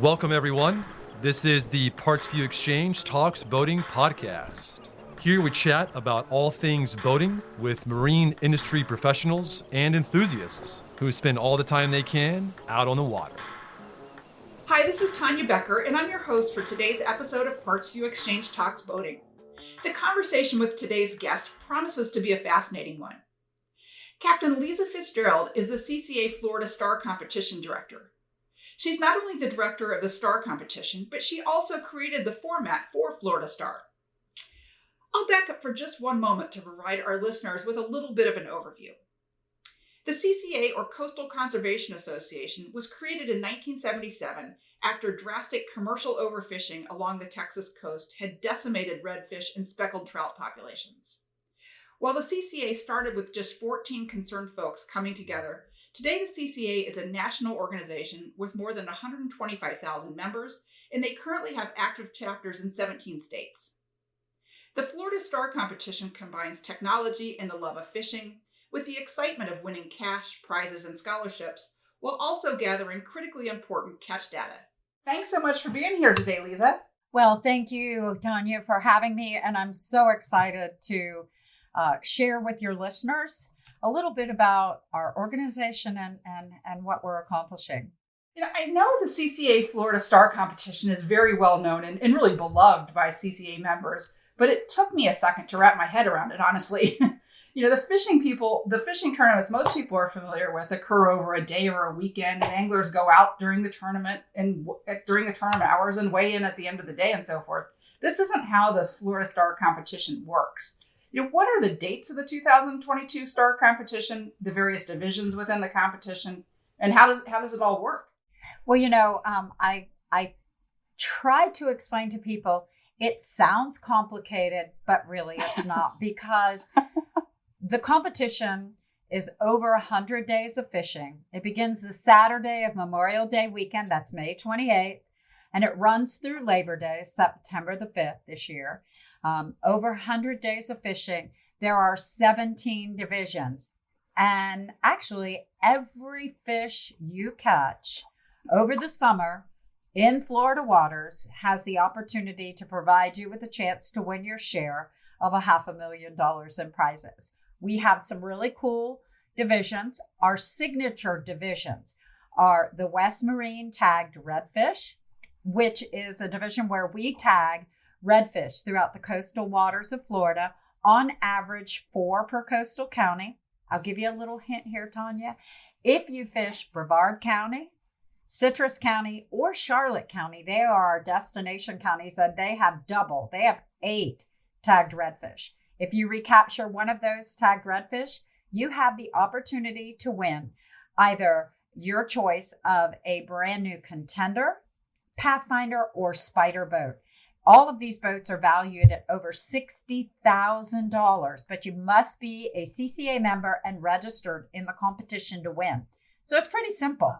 Welcome, everyone. This is the PartsVu Xchange Talks Boating podcast. Here we chat about all things boating with marine industry professionals and enthusiasts who spend all the time they can out on the water. Hi, this is Tanya Becker, and I'm your host for today's episode of PartsVu Xchange Talks Boating. The conversation with today's guest promises to be a fascinating one. Captain Leiza Fitzgerald is the CCA Florida Star Competition Director. She's not only the director of the Star Competition, but she also created the format for Florida Star. I'll back up for just one moment to provide our listeners with a little bit of an overview. The CCA, or Coastal Conservation Association, was created in 1977 after drastic commercial overfishing along the Texas coast had decimated redfish and speckled trout populations. While the CCA started with just 14 concerned folks coming together, today the CCA is a national organization with more than 125,000 members, and they currently have active chapters in 17 states. The Florida Star Competition combines technology and the love of fishing with the excitement of winning cash, prizes, and scholarships, while also gathering critically important catch data. Thanks so much for being here today, Leiza. Well, thank you, Tanya, for having me, and I'm so excited to share with your listeners a little bit about our organization and what we're accomplishing. You know, I know the CCA Florida Star Competition is very well known and really beloved by CCA members, but it took me a second to wrap my head around it, honestly. You know, the fishing tournaments most people are familiar with occur over a day or a weekend, and anglers go out during the tournament and during the tournament hours and weigh in at the end of the day and so forth. This isn't how this Florida Star Competition works. You know, what are the dates of the 2022 Star Competition, the various divisions within the competition, and how does it all work? Well, you know, I try to explain to people it sounds complicated, but really it's not, because the competition is over 100 days of fishing. It begins the Saturday of Memorial Day weekend, that's May 28th, and it runs through Labor Day, September the 5th this year. Over 100 days of fishing. There are 17 divisions. And actually, every fish you catch over the summer in Florida waters has the opportunity to provide you with a chance to win your share of $500,000 in prizes. We have some really cool divisions. Our signature divisions are the West Marine Tagged Redfish, which is a division where we tag redfish throughout the coastal waters of Florida, on average 4 per coastal county. I'll give you a little hint here, Tanya. If you fish Brevard County, Citrus County, or Charlotte County, they are our destination counties, and they have 8 tagged redfish. If you recapture one of those tagged redfish, you have the opportunity to win either your choice of a brand new Contender, Pathfinder, or Spider boat. All of these boats are valued at over $60,000, but you must be a CCA member and registered in the competition to win. So it's pretty simple.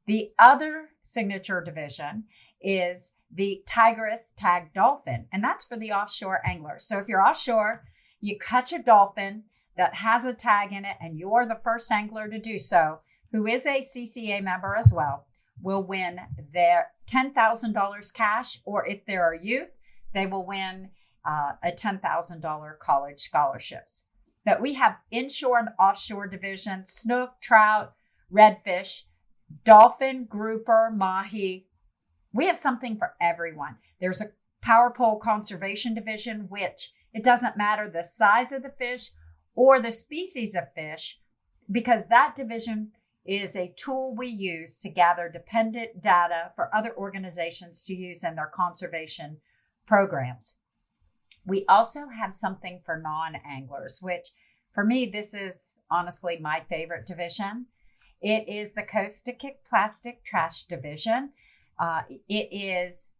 The other signature division is the Tigress Tagged Dolphin, and that's for the offshore anglers. So if you're offshore, you catch a dolphin that has a tag in it, and you're the first angler to do so, who is a CCA member as well, will win their $10,000 cash, or if they're a youth, they will win a $10,000 college scholarships. But we have inshore and offshore divisions: snook, trout, redfish, dolphin, grouper, mahi. We have something for everyone. There's a power pole conservation division, which it doesn't matter the size of the fish or the species of fish, because that division is a tool we use to gather dependent data for other organizations to use in their conservation programs. We also have something for non-anglers, which for me, this is honestly my favorite division. It is the Coast to Kick Plastic Trash Division. It is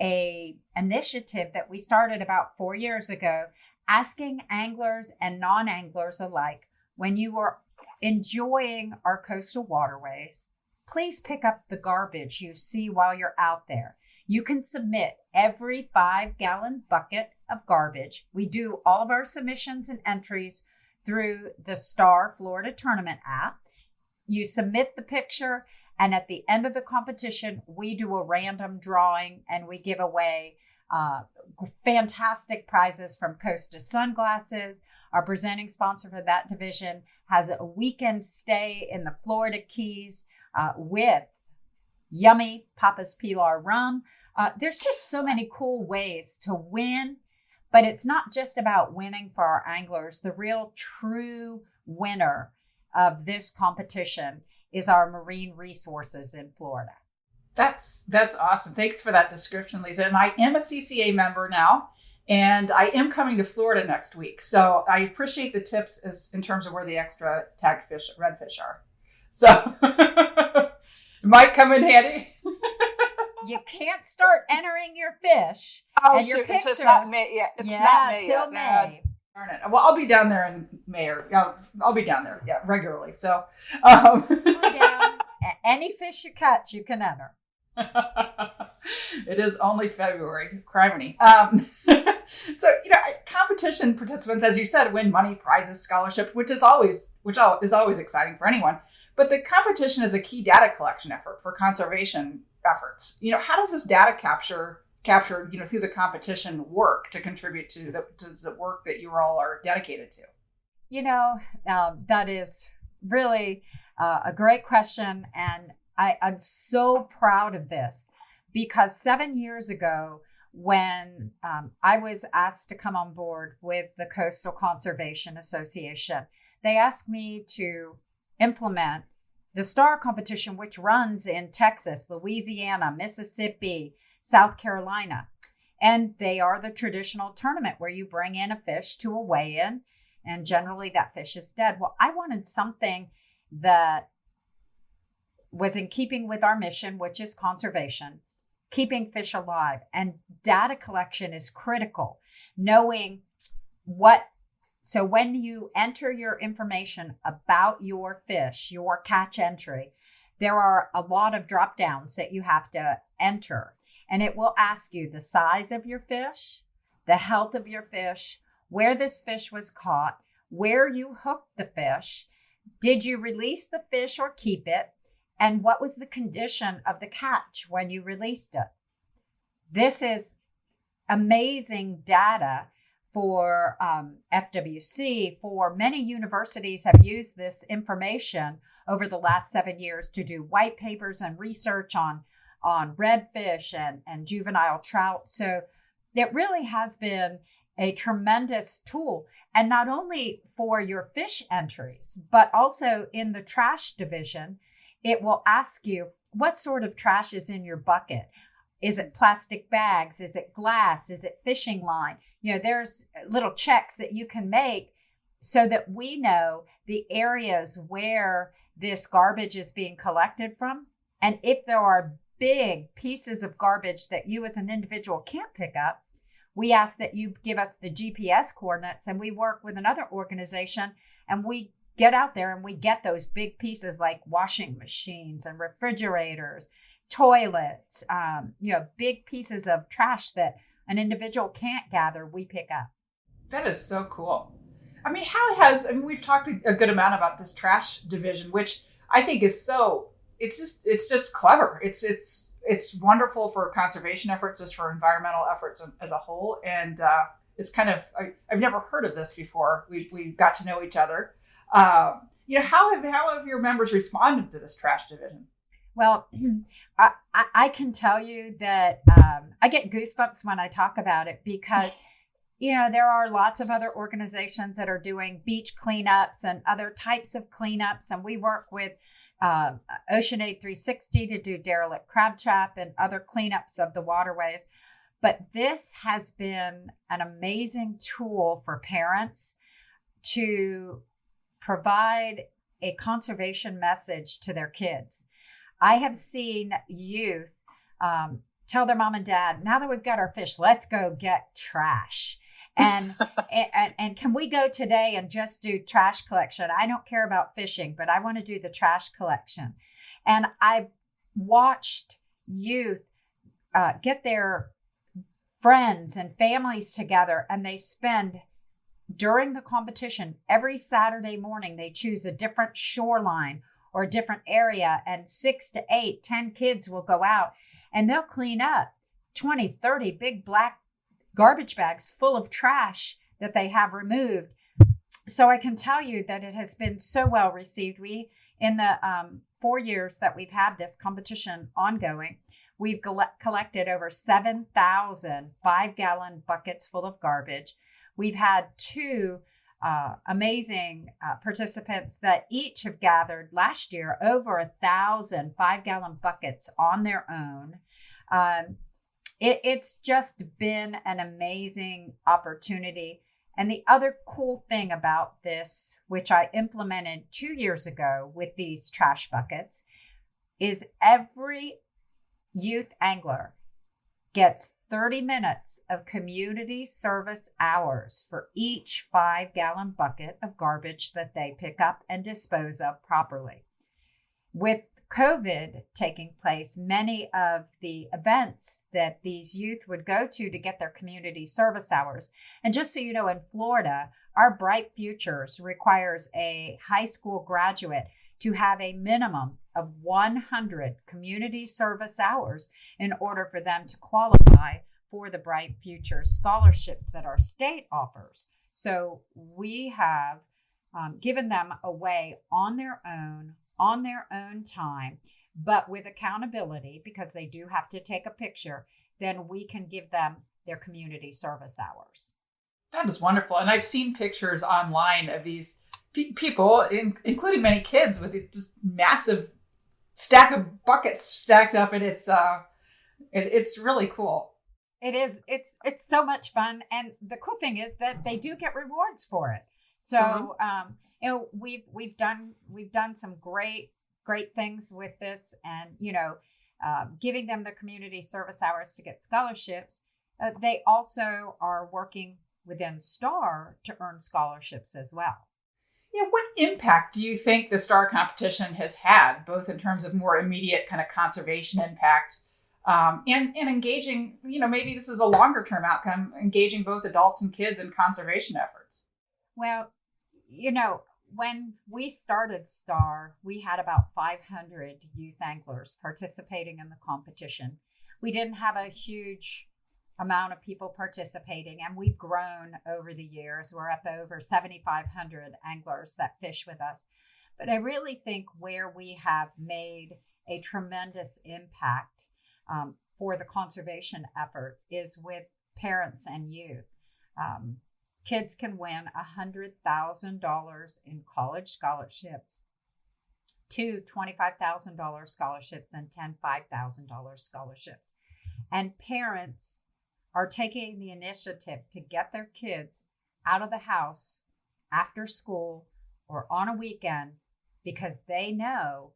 an initiative that we started about 4 years ago, asking anglers and non-anglers alike, when you are enjoying our coastal waterways, please pick up the garbage you see while you're out there. You can submit every 5-gallon bucket of garbage. We do all of our submissions and entries through the Star Florida Tournament app. You submit the picture, And at the end of the competition, we do a random drawing and we give away fantastic prizes from Costa Sunglasses. Our presenting sponsor for that division has a weekend stay in the Florida Keys with yummy Papa's Pilar rum. There's just so many cool ways to win, but it's not just about winning for our anglers. The real true winner of this competition is our marine resources in Florida. That's awesome. Thanks for that description, Leiza. And I am a CCA member now, and I am coming to Florida next week. So I appreciate the tips in terms of where the extra tagged fish, redfish are. So it might come in handy. You can't start entering your fish and your pictures. It's not May yet. It's not May till yet. May. Darn it. Well, I'll be down there in May, or I'll be down there, regularly. So, Down. Any fish you catch, you can enter. It is only February. Criminy. So, competition participants, as you said, win money, prizes, scholarship, which is always exciting for anyone. But the competition is a key data collection effort for conservation efforts. How does this data capture through the competition work to contribute to the work that you all are dedicated to? That is really a great question. And I'm so proud of this because 7 years ago, when I was asked to come on board with the Coastal Conservation Association, they asked me to implement the STAR competition, which runs in Texas, Louisiana, Mississippi, South Carolina. And they are the traditional tournament where you bring in a fish to a weigh-in, and generally that fish is dead. Well, I wanted something that was in keeping with our mission, which is conservation, keeping fish alive. And data collection is critical, knowing so when you enter your information about your fish, your catch entry, there are a lot of drop downs that you have to enter. And it will ask you the size of your fish, the health of your fish, where this fish was caught, where you hooked the fish, did you release the fish or keep it, and what was the condition of the catch when you released it. This is amazing data for FWC. For many universities have used this information over the last 7 years to do white papers and research on redfish and juvenile trout. So it really has been a tremendous tool. And not only for your fish entries, but also in the trash division, it will ask you what sort of trash is in your bucket. Is it plastic bags? Is it glass? Is it fishing line? There's little checks that you can make so that we know the areas where this garbage is being collected from. And if there are big pieces of garbage that you as an individual can't pick up, we ask that you give us the GPS coordinates, and we work with another organization and we get out there and we get those big pieces like washing machines and refrigerators, toilets, big pieces of trash that an individual can't gather, we pick up. That is so cool. We've talked a good amount about this trash division, which I think is it's just clever. It's wonderful for conservation efforts, just for environmental efforts as a whole. And it's kind of, I've never heard of this before. We got to know each other. How have your members responded to this trash division? Well, I can tell you that I get goosebumps when I talk about it because, there are lots of other organizations that are doing beach cleanups and other types of cleanups. And we work with OceanAid 360 to do derelict crab trap and other cleanups of the waterways. But this has been an amazing tool for parents to provide a conservation message to their kids. I have seen youth tell their mom and dad, now that we've got our fish, let's go get trash. And can we go today and just do trash collection? I don't care about fishing, but I want to do the trash collection. And I've watched youth get their friends and families together, and they spend, during the competition, every Saturday morning, they choose a different shoreline or a different area, and 6 to 8, 10 kids will go out and they'll clean up 20, 30 big black garbage bags full of trash that they have removed. So I can tell you that it has been so well received. We, in the 4 years that we've had this competition ongoing, we've collected over 7,000 5-gallon buckets full of garbage. We've had 2 amazing participants that each have gathered last year over 1,000 5-gallon buckets on their own. It's just been an amazing opportunity. And the other cool thing about this, which I implemented 2 years ago with these trash buckets, is every youth angler gets 30 minutes of community service hours for each 5-gallon bucket of garbage that they pick up and dispose of properly. With COVID taking place, many of the events that these youth would go to get their community service hours. And just so you know, in Florida, our Bright Futures requires a high school graduate to have a minimum of 100 community service hours in order for them to qualify for the Bright Futures scholarships that our state offers. So we have given them away on their own time, but with accountability, because they do have to take a picture, then we can give them their community service hours. That is wonderful. And I've seen pictures online of these people, including many kids, with this massive stack of buckets stacked up, and it's really cool. It is. It's so much fun, and the cool thing is that they do get rewards for it. So we've done some great things with this, and giving them the community service hours to get scholarships. They also are working within STAR to earn scholarships as well. What impact do you think the STAR competition has had, both in terms of more immediate kind of conservation impact and engaging, maybe this is a longer term outcome, engaging both adults and kids in conservation efforts? Well, when we started STAR, we had about 500 youth anglers participating in the competition. We didn't have a huge amount of people participating, and we've grown over the years. We're up over 7,500 anglers that fish with us. But I really think where we have made a tremendous impact for the conservation effort is with parents and youth. Kids can win $100,000 in college scholarships, 2 $25,000 scholarships, and 10 $5,000 scholarships. And parents are taking the initiative to get their kids out of the house after school or on a weekend because they know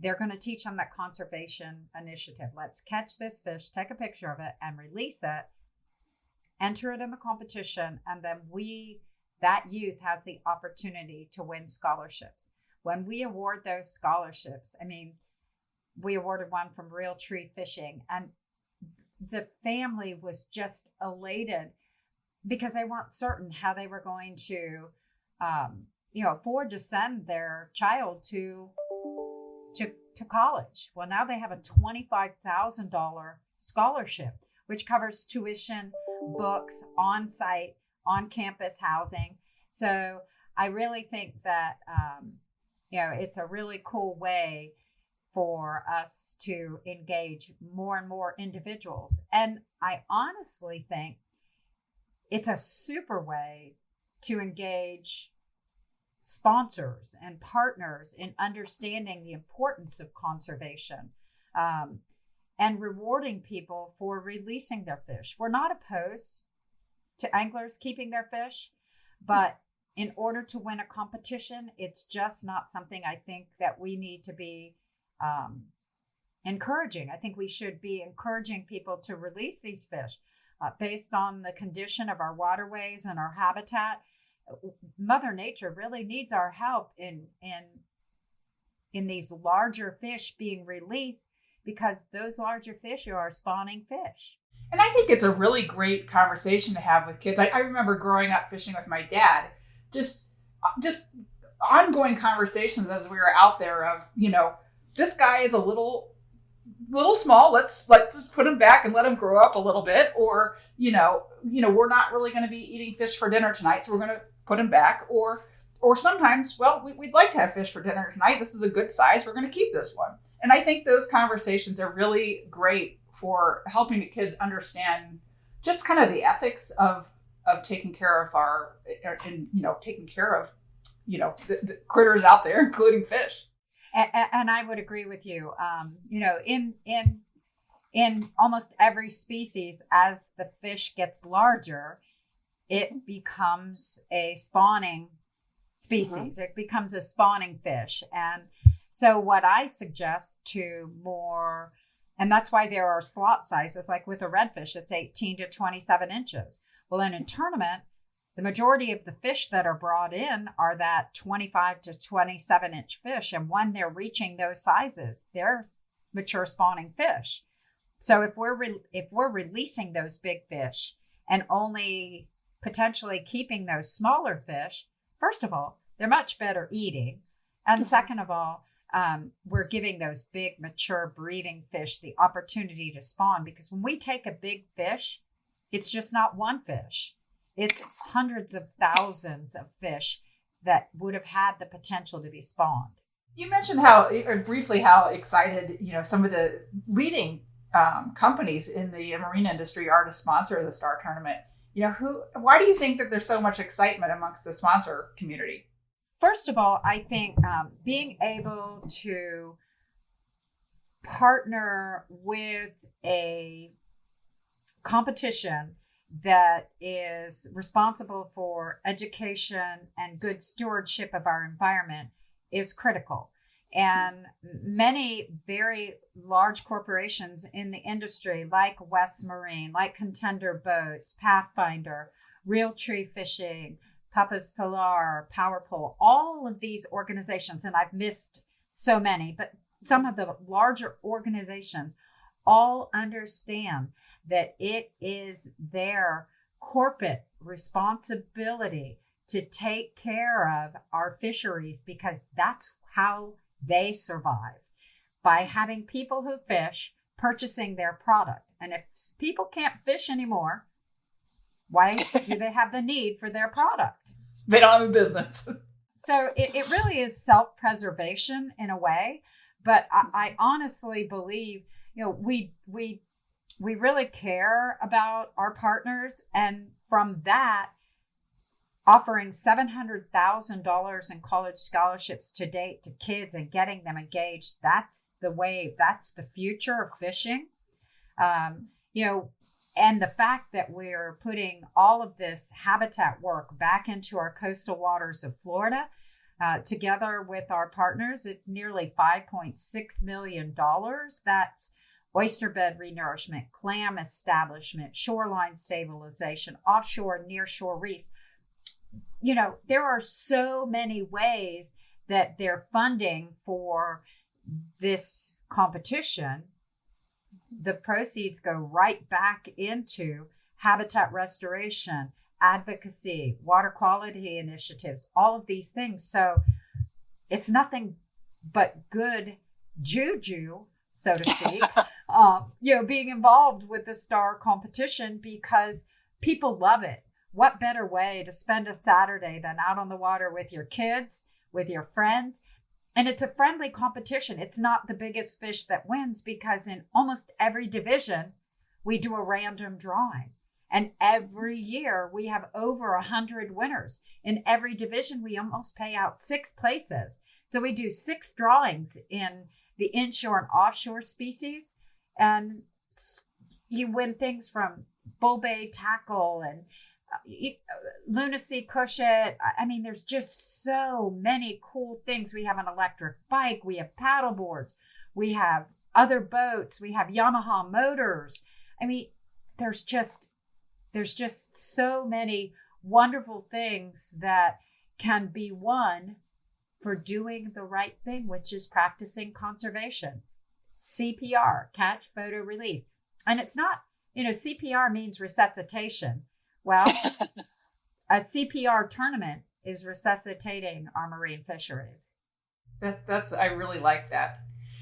they're going to teach them that conservation initiative. Let's catch this fish, take a picture of it, and release it. Enter it in the competition, and then that youth has the opportunity to win scholarships. When we award those scholarships, we awarded one from Real Tree Fishing, and the family was just elated because they weren't certain how they were going to, afford to send their child to college. Well, now they have a $25,000 scholarship, which covers tuition, books, on-site, on-campus housing. So I really think that, it's a really cool way for us to engage more and more individuals. And I honestly think it's a super way to engage sponsors and partners in understanding the importance of conservation. And rewarding people for releasing their fish. We're not opposed to anglers keeping their fish, but in order to win a competition, it's just not something I think that we need to be encouraging. I think we should be encouraging people to release these fish based on the condition of our waterways and our habitat. Mother Nature really needs our help in these larger fish being released, because those larger fish are spawning fish. And I think it's a really great conversation to have with kids. I remember growing up fishing with my dad, just ongoing conversations as we were out there of, this guy is a little small. Let's just put him back and let him grow up a little bit. Or, we're not really going to be eating fish for dinner tonight, so we're going to put him back. Or sometimes, well, we'd like to have fish for dinner tonight. This is a good size. We're going to keep this one. And I think those conversations are really great for helping the kids understand just kind of the ethics of taking care of taking care of, the critters out there, including fish. And I would agree with you. In almost every species, as the fish gets larger, it becomes a spawning species. Mm-hmm. It becomes a spawning fish. And so what I suggest to more, and that's why there are slot sizes, like with a redfish, it's 18 to 27 inches. Well, in a tournament, the majority of the fish that are brought in are that 25 to 27 inch fish. And when they're reaching those sizes, they're mature spawning fish. So if we're releasing those big fish and only potentially keeping those smaller fish, first of all, they're much better eating. And second of all, we're giving those big mature breeding fish the opportunity to spawn, because when we take a big fish, it's just not one fish. It's hundreds of thousands of fish that would have had the potential to be spawned. You mentioned briefly how excited, some of the leading companies in the marine industry are to sponsor the Star Tournament. Why do you think that there's so much excitement amongst the sponsor community? First of all, I think being able to partner with a competition that is responsible for education and good stewardship of our environment is critical. And many very large corporations in the industry, like West Marine, like Contender Boats, Pathfinder, Real Tree Fishing, Papas Pilar, PowerPole, all of these organizations, and I've missed so many, but some of the larger organizations all understand that it is their corporate responsibility to take care of our fisheries, because that's how they survive, by having people who fish purchasing their product. And if people can't fish anymore, why do they have the need for their product? They don't have a business. So it really is self-preservation in a way. But I honestly believe, we really care about our partners. And from that, offering $700,000 in college scholarships to date to kids and getting them engaged, that's the way, that's the future of fishing. And the fact that we're putting all of this habitat work back into our coastal waters of Florida, together with our partners, it's nearly $5.6 million. That's oyster bed renourishment, clam establishment, shoreline stabilization, offshore and nearshore reefs. There are so many ways that they're funding for this competition. The proceeds go right back into habitat restoration, advocacy, water quality initiatives, all of these things. So it's nothing but good juju, so to speak, being involved with the Star competition, because people love it. What better way to spend a Saturday than out on the water with your kids, with your friends? And it's a friendly competition. It's not the biggest fish that wins, because in almost every division, we do a random drawing. And every year we have over 100 winners. In every division, we almost pay out 6 places. So we do 6 drawings in the inshore and offshore species. And you win things from bull bay tackle and lunacy cushion. I mean, there's just so many cool things. We have an electric bike, we have paddle boards, we have other boats, we have Yamaha motors. I mean, there's just so many wonderful things that can be won for doing the right thing, which is practicing conservation. CPR, catch, photo, release. And it's not, CPR means resuscitation. Well, a CPR tournament is resuscitating our marine fisheries. I really like that.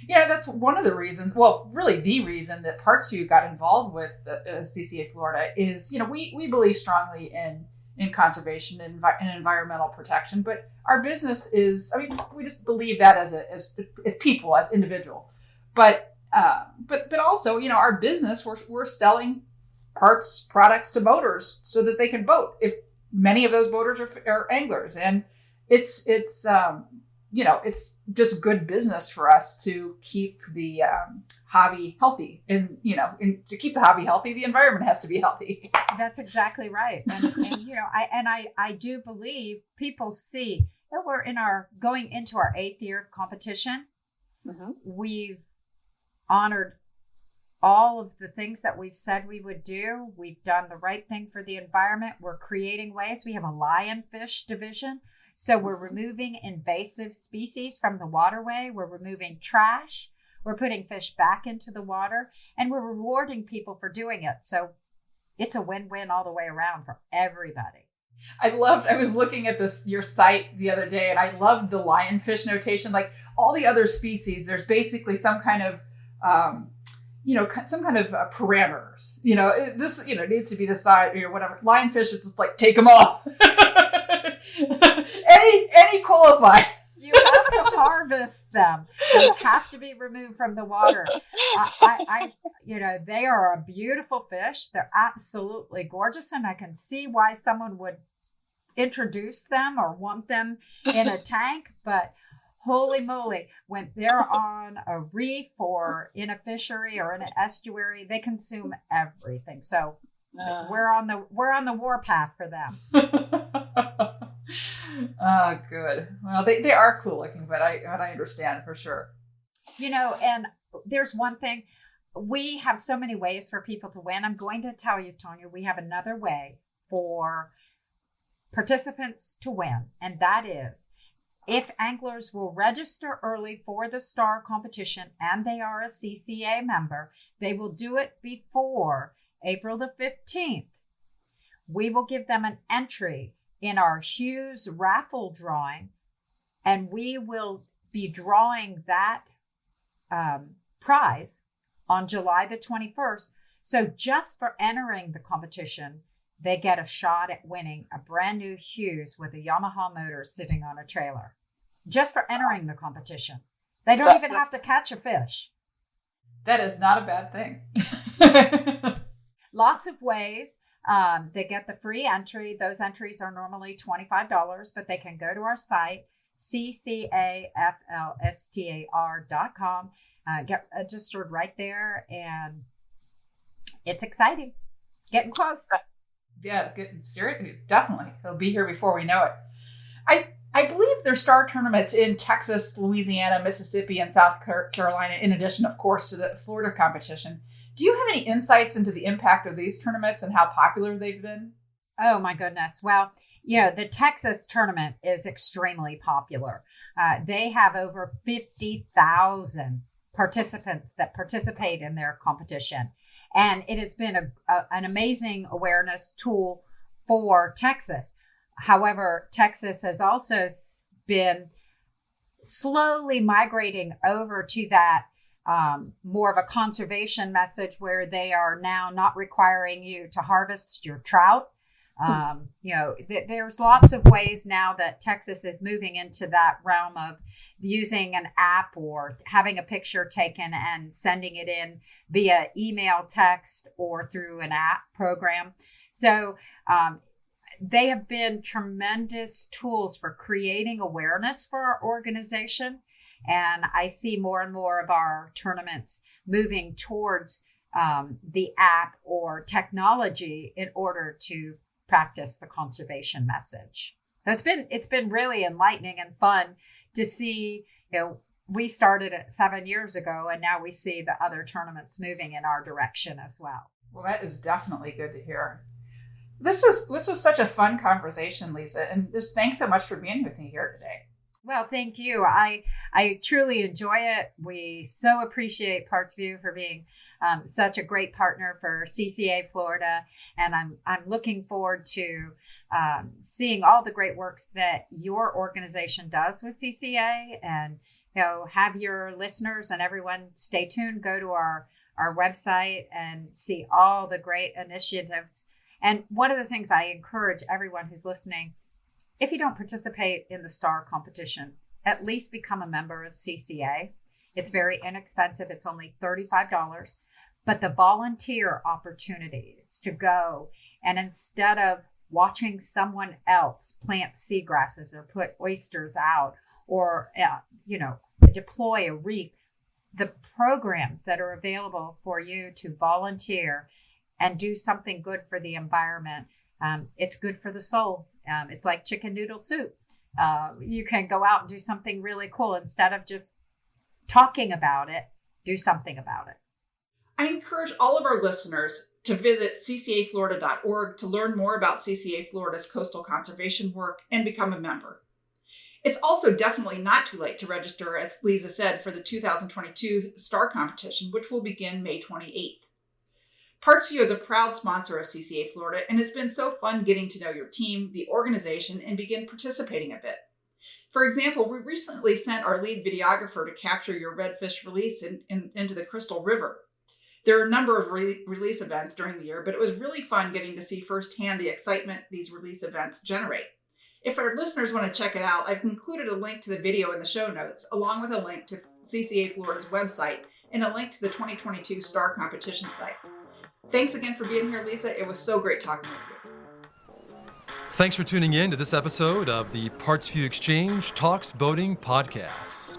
Yeah, that's one of the reasons, well, really the reason that PartsVu got involved with the CCA Florida is, we believe strongly in conservation and environmental protection, but our business is, we just believe that as people, as individuals. But also, our business, we're selling products to boaters so that they can boat. If many of those boaters are anglers, and it's just good business for us to keep the hobby healthy. And, to keep the hobby healthy, the environment has to be healthy. That's exactly right. And I do believe people see that we're going into our 8th year of competition. Mm-hmm. We've honored all of the things that we've said we would do. We've done the right thing for the environment. We're creating ways. We have a lionfish division. So we're removing invasive species from the waterway. We're removing trash. We're putting fish back into the water, and we're rewarding people for doing it. So it's a win-win all the way around for everybody. I was looking at your site the other day, and I loved the lionfish notation. Like all the other species, there's basically some kind of, parameters. This, needs to be the size or whatever. Lionfish, it's just like, take them all. any qualify. You have to harvest them. Those have to be removed from the water. They are a beautiful fish. They're absolutely gorgeous, and I can see why someone would introduce them or want them in a tank. But holy moly, when they're on a reef or in a fishery or in an estuary, they consume everything. So we're on the warpath for them. Oh, good. Well, they are cool looking, but I understand for sure. And there's one thing. We have so many ways for people to win. I'm going to tell you, Tanya, we have another way for participants to win. And that is, if anglers will register early for the STAR competition and they are a CCA member, they will do it before April the 15th. We will give them an entry in our Hughes raffle drawing, and we will be drawing that prize on July the 21st. So just for entering the competition, they get a shot at winning a brand new Hughes with a Yamaha motor sitting on a trailer. Just for entering the competition. They don't even have to catch a fish. That is not a bad thing. Lots of ways. They get the free entry. Those entries are normally $25, but they can go to our site, ccaflstar.com, get registered right there, and it's exciting. Getting close. Yeah, getting serious. Definitely. They'll be here before we know it. I believe there's STAR tournaments in Texas, Louisiana, Mississippi, and South Carolina, in addition, of course, to the Florida competition. Do you have any insights into the impact of these tournaments and how popular they've been? Oh, my goodness. Well, the Texas tournament is extremely popular. They have over 50,000 participants that participate in their competition. And it has been an amazing awareness tool for Texas. However, Texas has also been slowly migrating over to that more of a conservation message where they are now not requiring you to harvest your trout. There's lots of ways now that Texas is moving into that realm of using an app or having a picture taken and sending it in via email, text, or through an app program. So they have been tremendous tools for creating awareness for our organization. And I see more and more of our tournaments moving towards the app or technology in order to practice the conservation message. It's been really enlightening and fun to see. We started it 7 years ago, and now we see the other tournaments moving in our direction as well. Well, that is definitely good to hear. This was such a fun conversation, Leiza, and just thanks so much for being with me here today. Well, thank you. I truly enjoy it. We so appreciate PartsVu for being such a great partner for CCA Florida, and I'm looking forward to seeing all the great works that your organization does with CCA. And have your listeners and everyone stay tuned. Go to our website and see all the great initiatives. And one of the things I encourage everyone who's listening, if you don't participate in the STAR competition, at least become a member of CCA. It's very inexpensive. It's only $35. But the volunteer opportunities to go and instead of watching someone else plant seagrasses or put oysters out or, deploy a reef, the programs that are available for you to volunteer and do something good for the environment, it's good for the soul. It's like chicken noodle soup. You can go out and do something really cool. Instead of just talking about it, do something about it. I encourage all of our listeners to visit ccaflorida.org to learn more about CCA Florida's coastal conservation work and become a member. It's also definitely not too late to register, as Leiza said, for the 2022 STAR competition, which will begin May 28th. PartsVu is a proud sponsor of CCA Florida, and it's been so fun getting to know your team, the organization, and begin participating a bit. For example, we recently sent our lead videographer to capture your redfish release into the Crystal River. There are a number of release events during the year, but it was really fun getting to see firsthand the excitement these release events generate. If our listeners want to check it out, I've included a link to the video in the show notes, along with a link to CCA Florida's website and a link to the 2022 STAR competition site. Thanks again for being here, Leiza. It was so great talking with you. Thanks for tuning in to this episode of the PartsVu Xchange Talks Boating podcast.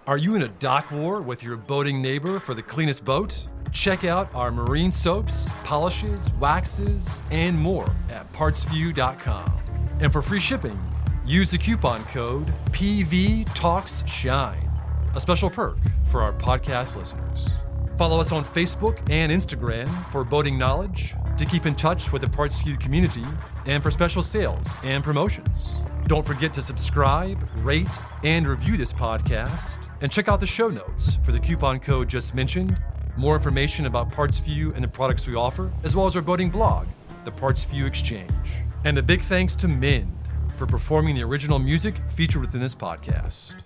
Are you in a dock war with your boating neighbor for the cleanest boat? Check out our marine soaps, polishes, waxes, and more at PartsVu.com. And for free shipping, use the coupon code PVTalksShine, a special perk for our podcast listeners. Follow us on Facebook and Instagram for boating knowledge, to keep in touch with the PartsVu community, and for special sales and promotions. Don't forget to subscribe, rate, and review this podcast, and check out the show notes for the coupon code just mentioned, more information about PartsVu and the products we offer, as well as our boating blog, the PartsVu Exchange. And a big thanks to Mind for performing the original music featured within this podcast.